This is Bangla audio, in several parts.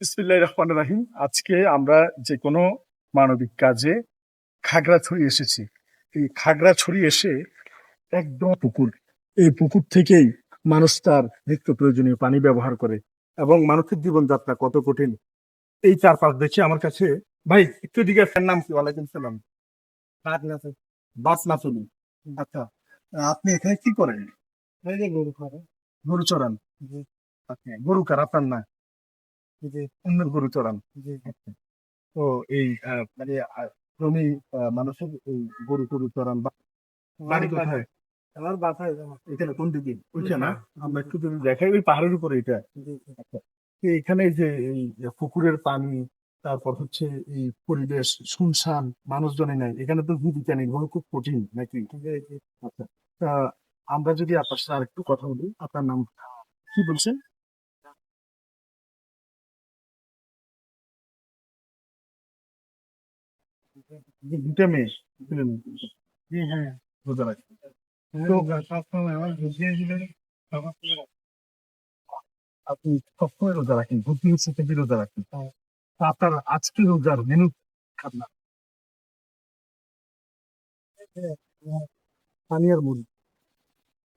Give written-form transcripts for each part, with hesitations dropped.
বিসমিল্লাহির রহমানির রাহিম। আজকে আমরা যে কোনো মানবিক কাজে খাগড়াছড়ি এসেছি। এই খাগড়াছড়ি এসে একদম পুকুর। এই পুকুর থেকেই মানুষ তার নিত্য প্রয়োজনীয় পানি ব্যবহার করে এবং মানুষের জীবনযাত্রা কত কঠিন। এই চারপাশ দেখে আমার কাছে ভাই একটু এদিকে আসেন। নাম কি? ওয়ালাইকুম সালাম। বাসনাচুলি। আচ্ছা, আপনি এখানে কি করেন? এই যে গরু খাবে। গরু চড়ান? জি, আচ্ছা, গরু কার? আপনার না? জি, অন্যের গরু চড়ান? জি, জি। আচ্ছা। তো এই মানে শ্রমিক মানুষের এই গরু টরু চড়ান বা আমার বাড়ি বাসায় কোথায়? আমার বাসায় যাবো। এখানে কোন দিকে? ওইটা না? জি, আমরা জি, একটু যদি দেখাই ওই পাহাড়ের উপরে এটা। জি, জি। আচ্ছা। তো এখানে এই যে এই যে পুকুরের পানি, তারপর হচ্ছে এই পরিবেশ শুনশান, মানুষজনই নাই। এখানে তো জীবিকা নির্বাহ খুব কঠিন নাকি? জি, জি। আচ্ছা। তা আমরা যদি আপনার সাথে আরেকটু কথা বলি, আপনার নাম কি বলছেন? যে ২ টা মেয়ে ছিলেন, জি, হ্যাঁ। রোজা রাখেন। হ্যাঁ, তো সবসময় আমার বুঝিয়ে দিলেন সবার সময়। আপনি সবসময় রোজা রাখেন, প্রতি হচ্ছে থেকে রোজা রাখেন। হ্যাঁ, তো আপনার আজকে রোজার মেনু আপনার হ্যাঁ, হ্যাঁ, পানি আর মুড়ি।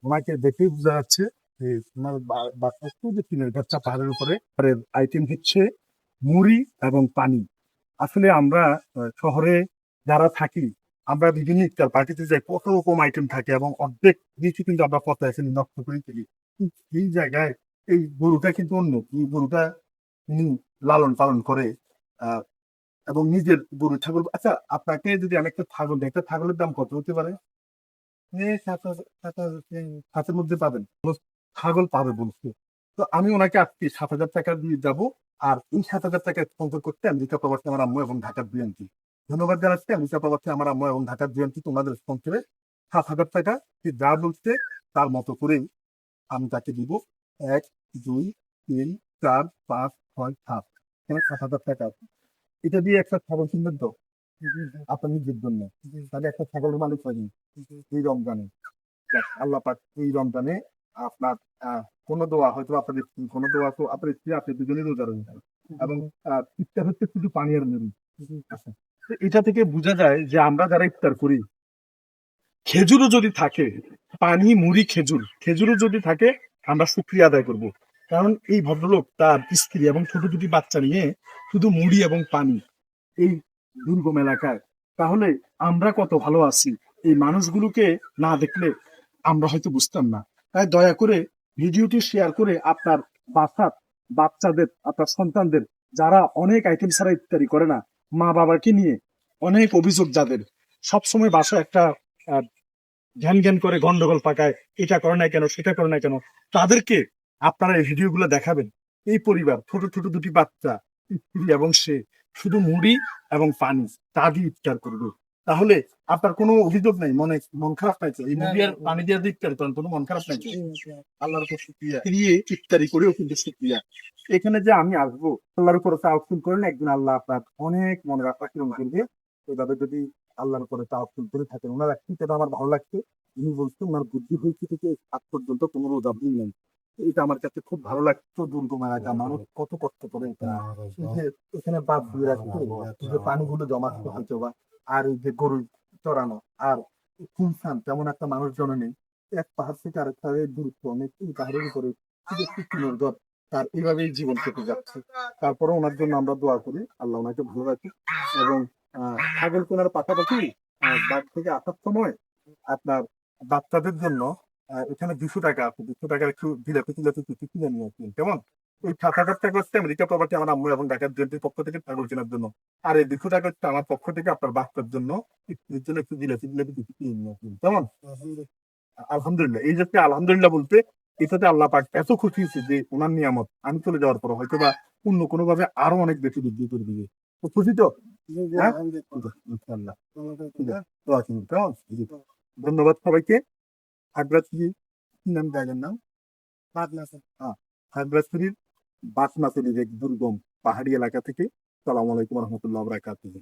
ওনাকে দেখেই বোঝা যাচ্ছে যে ওনার বাসাস্থ যে টিনের ঘরটা পাহাড়ের উপরে, আর আইটেম হচ্ছে মুড়ি এবং পানি। আসলে আমরা শহরে যারা থাকি, আমরা বিভিন্ন ইফতার পার্টিতে যাই, কত রকম আইটেম থাকে এবং অর্ধেক কিছু কিন্তু আমরা পথে এসে নষ্ট করে ফেলি। কিন্তু এই জায়গায় এই গরুটা কিন্তু অন্য। এই গরুটা তিনি লালন পালন করে আহ এবং নিজের গরু ছাগল। আচ্ছা, আপনাকে যদি আমি একটা ছাগল দিই, একটা ছাগলের দাম কত হতে পারে? এই হাতের মধ্যে পাবেন? ছাগল পাবে বলছে। তো আমি ওনাকে আজকে ৭,০০০ টাকা দিয়ে যাব। আর এই ৭,০০০ টাকা স্পন্সর করতে আমেরিকা প্রবাসী আমার আম্মু এবং ঢাকার বিএনপি। ধন্যবাদ জানাচ্ছি আমেরিকা প্রবাসী আমার আম্মু এবং ঢাকার বিএনপি, তোমাদের স্পন্সরে ৭,০০০ টাকা সে যা বলছে তার মতো করেই আমি তাকে দিব। ১, ২, ৩, ৪, ৫, ৬, ৭। এখানে ৭,০০০ টাকা আছে। এটা দিয়ে একটা ছাগল কিনবেন তো জি, জি, আপনার নিজের জন্য। জি, তাহলে একটা ছাগলের মালিক হয়নি জি, এই রমজানে। যাক, আল্লাহ পাক এই রমজানে আপনার কোন দোয়া হয়তো আপনাদের কোন দোয়া তো আপনার স্ত্রী আপনি দুজনেই রোজা রয়েছেন এবং ইফতার হচ্ছে শুধু পানি আর মুড়ি। জি, জি, আচ্ছা, তো এটা থেকে বোঝা যায় যে আমরা যারা ইফতার করি, খেজুরও যদি থাকে, পানি মুড়ি খেজুর, খেজুরও যদি থাকে, আমরা শুকরিয়া আদায় করব। কারণ এই ভদ্রলোক তার স্ত্রী এবং ছোট দুটি বাচ্চা নিয়ে শুধু মুড়ি এবং পানি এই দুর্গম এলাকায়, তাহলে আমরা কত ভালো আছি এই মানুষগুলোকে না দেখলে আমরা হয়তো বুঝতাম না। তাই দয়া করে ভিডিওটি শেয়ার করে আপনার বাসার বাচ্চাদের, আপনার সন্তানদের, যারা অনেক আইটেম ছাড়া ইফতারি করে না, মা বাবাকে নিয়ে অনেক অভিযোগ যাদের সবসময় বাসায় একটা আহ, জ্ঞান জ্ঞান করে গন্ডগোল পাকায়, এটা করে না কেন সেটা করে না কেন, তাদেরকে আপনারা এই ভিডিওগুলো দেখাবেন। এই পরিবার ছোট ছোট দুটি বাচ্চা, স্ত্রী এবং সে শুধু মুড়ি এবং পানি তা দিয়ে ইফতার করবে। তাহলে আপনার কোনো অভিযোগ নাই, মন খারাপ নাই তো? এই না, মুড়ি না, আর পানি দিয়ে যদি ইফতার করেন কোনো মন খারাপ নাই তো? জি, জি, আল্লাহর উপর শুকরিয়া দিয়ে ইফতারি করেও কিন্তু শুকরিয়া। এখানে যে আমি আসবো, আল্লাহর উপরে তাওয়াক্কুল করেন, একদিন আল্লাহ আপনার অনেক মনের আশা পূরণ করবে। এভাবে যদি আল্লাহর উপরে তাওয়াক্কুল করে থাকেন, ওনার একটু আমার ভালো লাগছে। উনি বলছেন ওনার বুদ্ধি হয়েছে থেকে আজ পর্যন্ত কোনো রোজা ভুল নেই। এটা আমার কাছে খুব ভালো লাগতো। দুর্গম এলাকা, মানুষ কত কষ্ট করে এখানে। এই যে এখানে বাদ দিয়ে রাখছে, এই যে পানিগুলো জমা হয়তো বা, আর এই যে গরু চড়ানো, আর শুনশান তেমন একটা মানুষজন নেই। এক পাহাড় থেকে আরেক পাহাড়ের দূরত্ব অনেক, এই পাহাড়ের উপরে শুধু একটু টিনের ঘর, তার এইভাবেই জীবন কেটে যাচ্ছে। তারপরে ওনার জন্য আমরা দোয়া করি আল্লাহ ওনাকে ভালো রাখুক। এবং ছাগল কেনার পাশাপাশি বাড়ি থেকে আসার সময় আপনার বাচ্চাদের জন্য এখানে ২০০ টাকা আছে, ২০০ টাকার একটু জিলাপি টিলাপি কিছু কিনে নিয়ে আসবেন, কেমন? ওই ৭,০০০ টাকা হচ্ছে আমেরিকা প্রবাসী আমার আম্মু এবং ঢাকার জেন্টির পক্ষ থেকে ছাগল কেনার জন্য। আর এই ২০০ টাকা হচ্ছে আমার পক্ষ থেকে আপনার বাচ্চার জন্য, এর জন্য একটু জিলাপি টিলাপি কিছু কিনে নিয়ে আসবেন, কেমন? আলহামদুলিল্লাহ, এই যে আলহামদুলিল্লাহ বলতে, এটাতে আল্লাহ পাক এত খুশি হয়েছে যে ওনার নিয়ামত আমি চলে যাওয়ার পর হয়তো বা অন্য কোনো ভাবে আরো অনেক বেশি বৃদ্ধি করে দিবে। তো খুশি তো? জি, জি, হ্যাঁ, আলহামদুলিল্লাহ। ইনশাআল্লাহ। ভালো ঠিক থাকবেন, আছে, দোয়া করুন, কেমন? জি। ধন্যবাদ সবাইকে। খাগড়াছড়ি, কি নাম জায়গার নাম? হ্যাঁ? হ্যাঁ, খাগড়াছড়ির বাসনাছড়ির এক দুর্গম পাহাড়ি এলাকা থেকে সালাম আলাইকুম রহমতুল্লাহ বারাকাতুহু।